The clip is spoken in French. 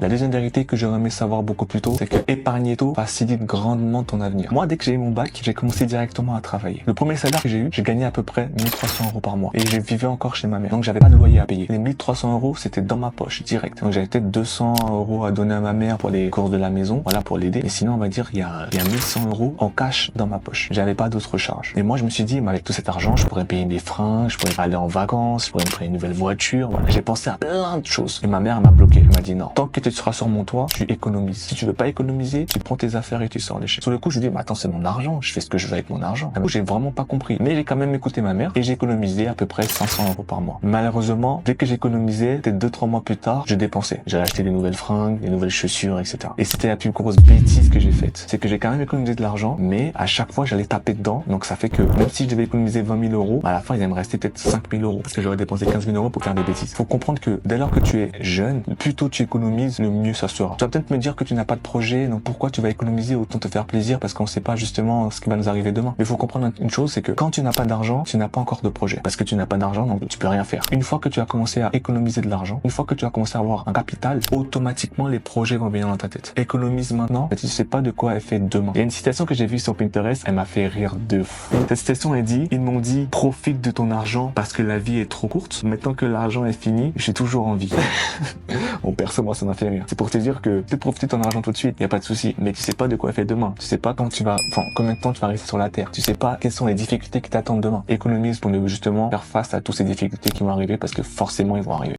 La deuxième vérité que j'aurais aimé savoir beaucoup plus tôt, c'est que épargner tôt facilite grandement ton avenir. Moi, dès que j'ai eu mon bac, j'ai commencé directement à travailler. Le premier salaire que j'ai eu, j'ai gagné à peu près 1300 euros par mois. Et je vivais encore chez ma mère. Donc j'avais pas de loyer à payer. Les 1300 euros, c'était dans ma poche, direct. Donc j'avais peut-être 200 euros à donner à ma mère pour les courses de la maison, voilà, pour l'aider. Et sinon, on va dire, il y a 1100 euros en cash dans ma poche. J'avais pas d'autres charges. Et moi, je me suis dit, mais avec tout cet argent, je pourrais payer des fringues, je pourrais aller en vacances, je pourrais me prendre une nouvelle voiture. Voilà. J'ai pensé à plein de choses. Et ma mère m'a bloqué. Elle m'a dit non. Tant que tu seras sur mon toit, tu économises. Si tu veux pas économiser, tu prends tes affaires et tu sors les chez. Sur le coup, je dis, mais attends, c'est mon argent. Je fais ce que je veux avec mon argent. Du coup, j'ai vraiment pas compris. Mais j'ai quand même écouté ma mère et j'ai économisé à peu près 500 euros par mois. Malheureusement, dès que j'ai économisé, peut-être 2-3 mois plus tard, je dépensais. J'ai acheté des nouvelles fringues, des nouvelles chaussures, etc. Et c'était la plus grosse bêtise que j'ai faite. C'est que j'ai quand même économisé de l'argent, mais à chaque fois, j'allais taper dedans. Donc ça fait que même si je devais économiser 20 000 euros, à la fin, il allait me rester peut-être 5 000 euros parce que j'aurais dépensé 15 000 euros pour faire des bêtises. Faut comprendre que dès lors que tu es jeune, plus tôt tu économises, le mieux ça sera. Tu vas peut-être me dire que tu n'as pas de projet, donc pourquoi tu vas économiser, autant te faire plaisir parce qu'on sait pas justement ce qui va nous arriver demain. Mais il faut comprendre une chose, c'est que quand tu n'as pas d'argent, tu n'as pas encore de projet. Parce que tu n'as pas d'argent, donc tu peux rien faire. Une fois que tu as commencé à économiser de l'argent, une fois que tu as commencé à avoir un capital, automatiquement les projets vont venir dans ta tête. Économise maintenant, mais tu sais pas de quoi elle fait demain. Il y a une citation que j'ai vue sur Pinterest, elle m'a fait rire de fou. Cette citation elle dit, ils m'ont dit, profite de ton argent parce que la vie est trop courte. Maintenant que l'argent est fini, j'ai toujours envie. Bon, perso, moi ça m'a fait rire. C'est pour te dire que tu peux profiter de ton argent tout de suite, y a pas de souci. Mais tu sais pas de quoi elle fait demain. Tu sais pas quand tu vas, combien de temps tu vas rester sur la terre. Tu sais pas quelles sont les difficultés qui t'attendent demain. Économise pour justement faire face à toutes ces difficultés qui vont arriver parce que forcément ils vont arriver.